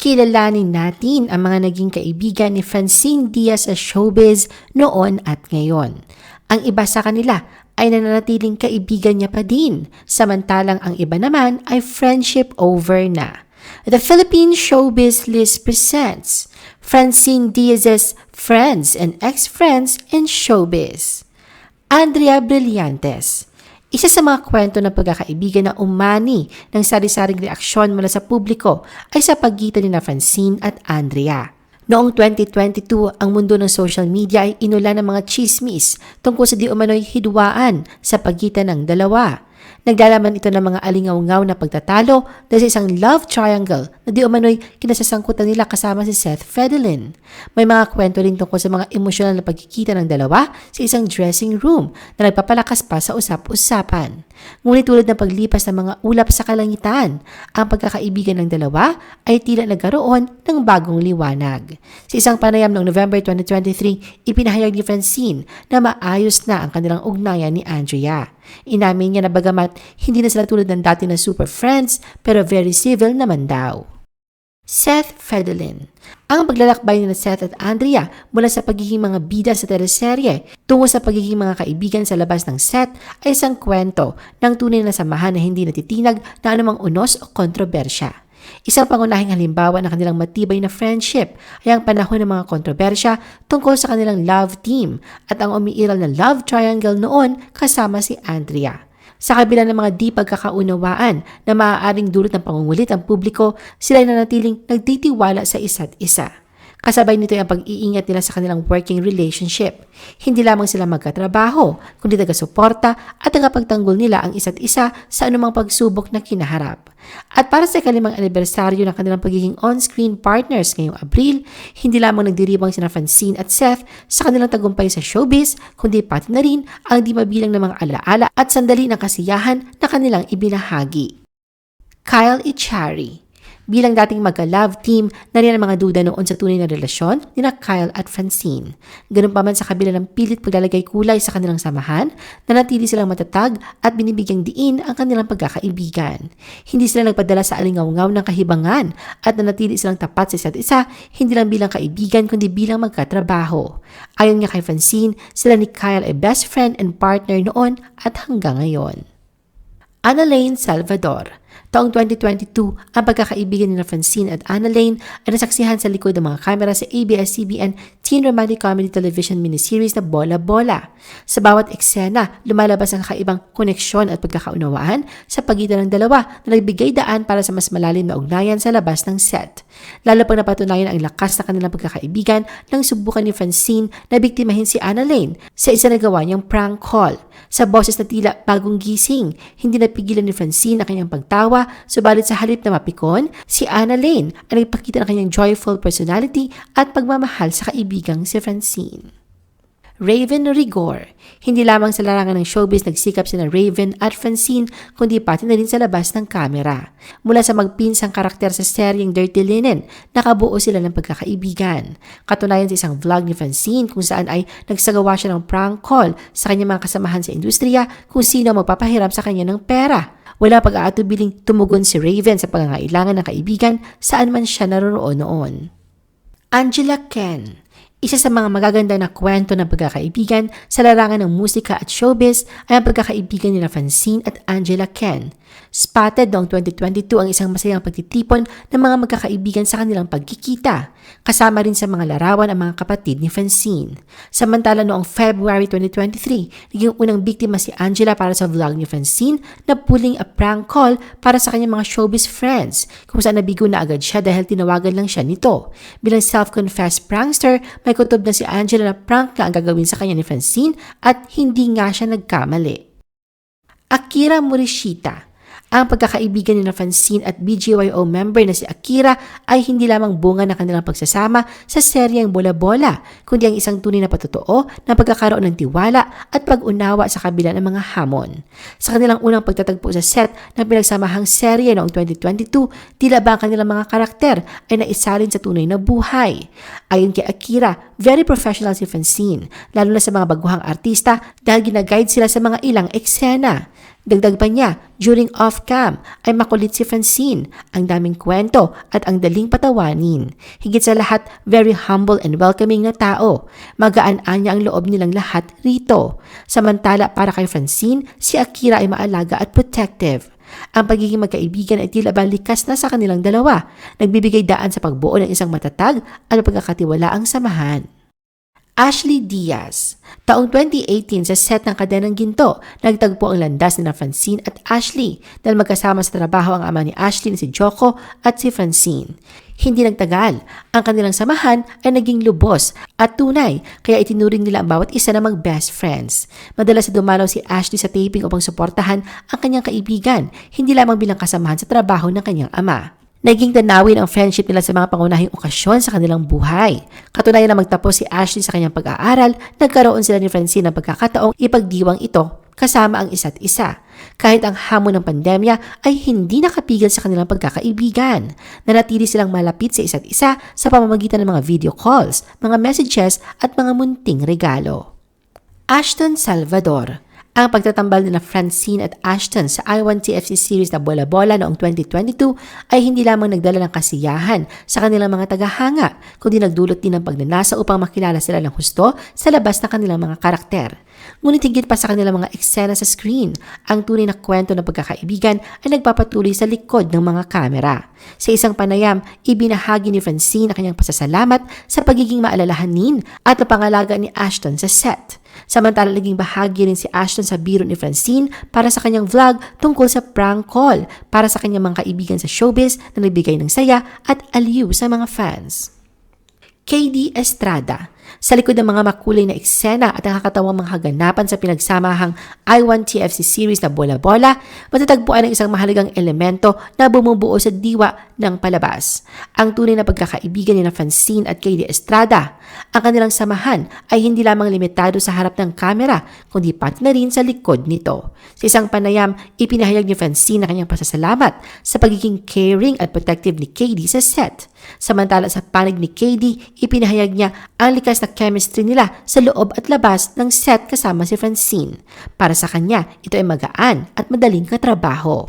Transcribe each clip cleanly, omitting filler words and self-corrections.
Kilalanin natin ang mga naging kaibigan ni Francine Diaz sa showbiz noon at ngayon. Ang iba sa kanila ay nananatiling kaibigan niya pa din, samantalang ang iba naman ay friendship over na. The Philippine Showbiz List presents Francine Diaz's Friends and Ex-Friends in Showbiz. Andrea Brillantes. Isa sa mga kwento ng pagkakaibigan na umani ng sari-saring reaksyon mula sa publiko ay sa pagitan ni Francine at Andrea. Noong 2022, ang mundo ng social media ay inulan ng mga chismis tungkol sa di umano'y hidwaan sa pagitan ng dalawa. Naglalaman ito ng mga alingaw-ngaw na pagtatalo dahil sa isang love triangle na di umano'y kinasasangkutan nila kasama si Seth Fedlin. May mga kwento rin tungkol sa mga emosyonal na pagkikita ng dalawa sa isang dressing room na nagpapalakas pa sa usap-usapan. Ngunit tulad ng paglipas ng mga ulap sa kalangitan, ang pagkakaibigan ng dalawa ay tila nagkaroon ng bagong liwanag. Sa isang panayam noong November 2023, ipinahayag ni Francine na maayos na ang kanilang ugnayan ni Andrea. Inamin niya na bagamat hindi na sila tulad ng dati na super friends pero very civil naman daw. Seth Fedlin. Ang paglalakbay ni Seth at Andrea mula sa pagiging mga bida sa teleserye tungo sa pagiging mga kaibigan sa labas ng set ay isang kwento ng tunay na samahan na hindi natitinag na anumang unos o kontrobersya. Isang pangunahing halimbawa ng kanilang matibay na friendship ay ang panahon ng mga kontrobersya tungkol sa kanilang love team at ang umiiral na love triangle noon kasama si Andrea. Sa kabila ng mga di pagkakaunawaan na maaaring dulot ng pangungulit ang publiko, sila ay nanatiling nagtitiwala sa isa't isa. Kasabay nito ay ang pag-iingat nila sa kanilang working relationship. Hindi lamang sila magkatrabaho, kundi taga-suporta at tagapagtanggol nila ang isa't isa sa anumang pagsubok na kinaharap. At para sa ikalimang anibersaryo ng kanilang pagiging on-screen partners ngayong Abril, hindi lamang nagdiribang sina Francine at Seth sa kanilang tagumpay sa showbiz, kundi pati na rin ang di mabilang ng mga alaala at sandali ng kasiyahan na kanilang ibinahagi. Kyle Echari. Bilang dating magka-love team, nariyan ang mga duda noon sa tunay na relasyon ni Kyle at Francine. Ganun pa man sa kabila ng pilit paglalagay kulay sa kanilang samahan, nanatili silang matatag at binibigyang diin ang kanilang pagkakaibigan. Hindi sila nagpadala sa alingaw-ngaw ng kahibangan at nanatili silang tapat sa isa't isa, hindi lang bilang kaibigan kundi bilang magkatrabaho. Ayon nga kay Francine, sila ni Kyle ay best friend and partner noon at hanggang ngayon. Annalane Salvador. Taong 2022, ang pagkakaibigan ni Francine at Annalane ay nasaksihan sa likod ng mga kamera sa ABS-CBN teen romantic comedy television miniseries na Bola Bola. Sa bawat eksena, lumalabas ang kakaibang koneksyon at pagkakaunawaan sa pagitan ng dalawa na nagbigay daan para sa mas malalim na ugnayan sa labas ng set. Lalo pang napatunayan ang lakas na kanilang pagkakaibigan nang subukan ni Francine na biktimahin si Annalane sa isa na gawa niyang prank call. Sa boses na tila bagong gising, hindi napigilan ni Francine ang kanyang pagtawa, subalit sa halip na mapikon, si Annalane ay nagpakita ng kanyang joyful personality at pagmamahal sa kaibigang si Francine. Raven Rigor. Hindi lamang sa larangan ng showbiz nagsikap sina Raven at Francine kundi pati na rin sa labas ng kamera. Mula sa magpinsang karakter sa seryeng Dirty Linen, nakabuo sila ng pagkakaibigan. Katunayan sa isang vlog ni Francine kung saan ay nagsagawa siya ng prank call sa kanyang mga kasamahan sa industriya kung sino magpapahiram sa kanya ng pera. Wala pag-aatubiling tumugon si Raven sa pangangailangan ng kaibigan saan man siya naroroon noon. Angela Ken. Isa sa mga magaganda na kwento ng pagkakaibigan sa larangan ng musika at showbiz ay ang pagkakaibigan nila Francine at Angela Ken. Spotted noong 2022 ang isang masayang pagtitipon ng mga magkakaibigan sa kanilang pagkikita. Kasama rin sa mga larawan ang mga kapatid ni Francine. Samantala noong February 2023, naging unang biktima si Angela para sa vlog ni Francine na pulling a prank call para sa kanyang mga showbiz friends kung saan nabigo na agad siya dahil tinawagan lang siya nito. Bilang self-confessed prankster, may kutob na si Angela na prank na ang gagawin sa kanya ni Francine at hindi nga siya nagkamali. Akira Morishita. Ang pagkakaibigan ni Francine at BGYO member na si Akira ay hindi lamang bunga ng kanilang pagsasama sa seryeng Bola Bola, kundi ang isang tunay na patotoo na pagkakaroon ng tiwala at pag-unawa sa kabila ng mga hamon. Sa kanilang unang pagtatagpo sa set ng pinagsamahang serye noong 2022, tila ba ang kanilang mga karakter ay naisalin sa tunay na buhay. Ayon kay Akira, very professional si Francine, lalo na sa mga baguhang artista dahil ginaguide sila sa mga ilang eksena. Dagdag pa niya, during off-cam ay makulit si Francine, ang daming kwento at ang daling patawanin. Higit sa lahat, very humble and welcoming na tao. Magaan-anya ang loob nilang lahat rito. Samantala para kay Francine, si Akira ay maalaga at protective. Ang pagiging magkaibigan ay tila ba likas na sa kanilang dalawa, nagbibigay daan sa pagbuo ng isang matatag at pagkakatiwalaang samahan. Ashley Diaz. Taong 2018 sa set ng Kadenang Ginto, nagtagpo ang landas ni Francine at Ashley dahil magkasama sa trabaho ang ama ni Ashley na si Joko at si Francine. Hindi nagtagal, ang kanilang samahan ay naging lubos at tunay kaya itinuring nila ang bawat isa na mag-best friends. Madalas na dumalaw si Ashley sa taping upang suportahan ang kanyang kaibigan, hindi lamang bilang kasamahan sa trabaho ng kanyang ama. Naging tanawin ang friendship nila sa mga pangunahing okasyon sa kanilang buhay. Katunayan na magtapos si Ashley sa kanyang pag-aaral, nagkaroon sila ni Francine ng pagkakataong ipagdiwang ito kasama ang isa't isa. Kahit ang hamon ng pandemya ay hindi nakapigil sa kanilang pagkakaibigan. Nanatili silang malapit sa isa't isa sa pamamagitan ng mga video calls, mga messages at mga munting regalo. Ashton Salvador. Ang pagtatambal nila Francine at Ashton sa I1TFC series na Bola Bola noong 2022 ay hindi lamang nagdala ng kasiyahan sa kanilang mga tagahanga, kundi nagdulot din ng pagnanasa upang makilala sila ng husto sa labas ng kanilang mga karakter. Ngunit higit pa sa kanilang mga eksena sa screen, ang tunay na kwento ng pagkakaibigan ay nagpapatuloy sa likod ng mga kamera. Sa isang panayam, ibinahagi ni Francine ang kanyang pasasalamat sa pagiging maalalahanin at napangalaga ni Ashton sa set. Samantala naging bahagi rin si Ashton sa biro ni Francine para sa kanyang vlog tungkol sa prank call para sa kanyang mga kaibigan sa showbiz na nagbigay ng saya at aliw sa mga fans. KD Estrada. Sa likod ng mga makulay na eksena at nakakatawang mga haganapan sa pinagsamahang I1TFC series na Bola Bola, matatagpuan ang isang mahalagang elemento na bumubuo sa diwa ng palabas. Ang tunay na pagkakaibigan ni Francine at KD Estrada. Ang kanilang samahan ay hindi lamang limitado sa harap ng kamera, kundi pati na rin sa likod nito. Sa isang panayam, ipinahayag ni Francine ang kanyang pasasalamat sa pagiging caring at protective ni KD sa set. Samantala sa panig ni KD, ipinahayag niya ang likas na chemistry nila sa loob at labas ng set kasama si Francine. Para sa kanya, ito ay magaan at madaling katrabaho.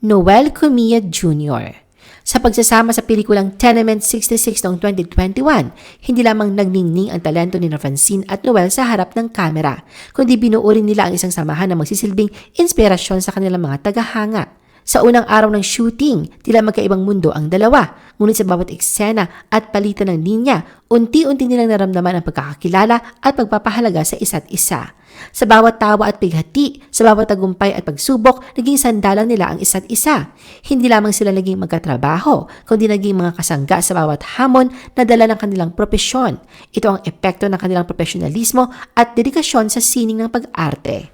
Noel Comilla Jr. Sa pagsasama sa pelikulang Tenement 66 noong 2021, hindi lamang nagningning ang talento ni Francine at Noel sa harap ng kamera, kundi binuo rin nila ang isang samahan na magsisilbing inspirasyon sa kanilang mga tagahanga. Sa unang araw ng shooting, tila magkaibang mundo ang dalawa, ngunit sa bawat eksena at palitan ng linya, unti-unti nilang naramdaman ang pagkakakilala at pagpapahalaga sa isa't isa. Sa bawat tawa at pighati, sa bawat tagumpay at pagsubok, naging sandalan nila ang isa't isa. Hindi lamang sila naging magkatrabaho, kundi naging mga kasangga sa bawat hamon na dala ng kanilang propesyon. Ito ang epekto ng kanilang profesionalismo at dedikasyon sa sining ng pag-arte.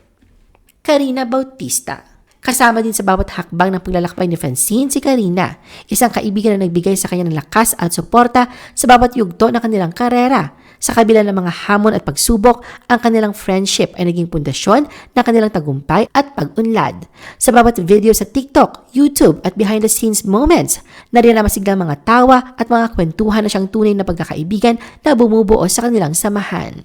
Karina Bautista. Kasama din sa bawat hakbang ng paglalakbay ni Francine si Karina, isang kaibigan na nagbigay sa kanya ng lakas at suporta sa bawat yugto ng kanilang karera. Sa kabila ng mga hamon at pagsubok, ang kanilang friendship ay naging pundasyon ng kanilang tagumpay at pag-unlad. Sa bawat video sa TikTok, YouTube at behind-the-scenes moments, nariyan na masiglang mga tawa at mga kwentuhan na siyang tunay na pagkakaibigan na bumubuo sa kanilang samahan.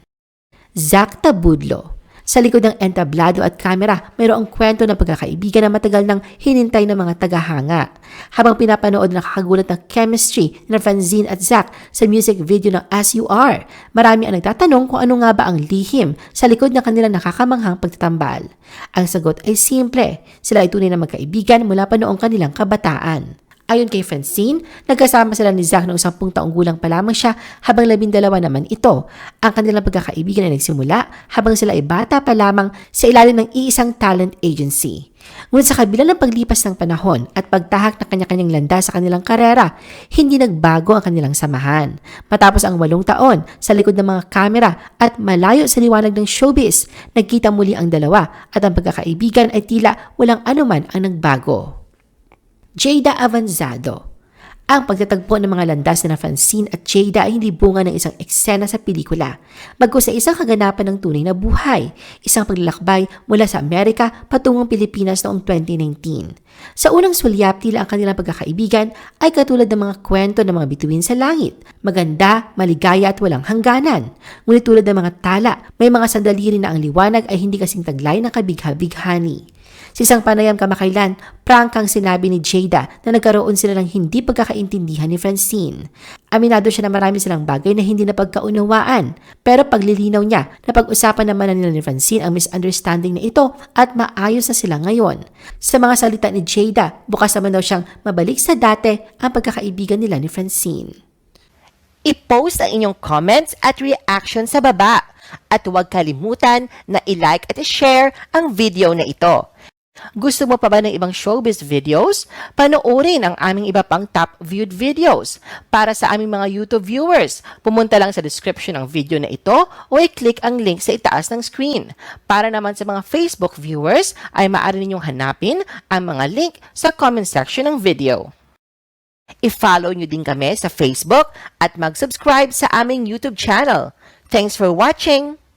Zach Tabudlo. Sa likod ng entablado at kamera, mayroong kwento ng pagkakaibigan na matagal nang hinintay ng mga tagahanga. Habang pinapanood ng nakakagulat ng chemistry ng Francine at Zach sa music video ng As You Are, marami ang nagtatanong kung ano nga ba ang lihim sa likod ng kanilang nakakamanghang pagtatambal. Ang sagot ay simple, sila ay tunay na magkaibigan mula pa noong kanilang kabataan. Ayon kay Francine, nagkasama sila ni Zach noong 10 taong gulang pa lamang siya habang 12 naman ito. Ang kanilang pagkakaibigan ay nagsimula habang sila ay bata pa lamang sa ilalim ng iisang talent agency. Ngunit sa kabila ng paglipas ng panahon at pagtahak ng kanya-kanyang landas sa kanilang karera, hindi nagbago ang kanilang samahan. Matapos ang 8 taon sa likod ng mga kamera at malayo sa liwanag ng showbiz, nagkita muli ang dalawa at ang pagkakaibigan ay tila walang anuman ang nagbago. Jada Avanzado. Ang pagtatagpo ng mga landas na Francine at Jada ay hindi bunga ng isang eksena sa pelikula, bagkus sa isang kaganapan ng tunay na buhay, isang paglalakbay mula sa Amerika patungong Pilipinas noong 2019. Sa unang sulyap, tila ang kanilang pagkakaibigan ay katulad ng mga kwento ng mga bituin sa langit, maganda, maligaya at walang hangganan. Ngunit tulad ng mga tala, may mga sandali rin na ang liwanag ay hindi kasing taglay ng kabigha-bighani. Si isang panayam kamakailan, prank ang sinabi ni Jada na nagkaroon sila ng hindi pagkakaintindihan ni Francine. Aminado siya na marami silang bagay na hindi napagkaunawaan. Pero paglilinaw niya na pag-usapan naman na nila ni Francine ang misunderstanding na ito at maayos na sila ngayon. Sa mga salita ni Jada, bukas naman daw siyang mabalik sa dati ang pagkakaibigan nila ni Francine. I-post ang inyong comments at reaction sa baba. At huwag kalimutan na i-like at i-share ang video na ito. Gusto mo pa ba ng ibang showbiz videos? Panoorin ang aming iba pang top viewed videos. Para sa aming mga YouTube viewers, pumunta lang sa description ng video na ito o i-click ang link sa itaas ng screen. Para naman sa mga Facebook viewers, ay maaari ninyong hanapin ang mga link sa comment section ng video. I-follow nyo din kami sa Facebook at mag-subscribe sa aming YouTube channel. Thanks for watching!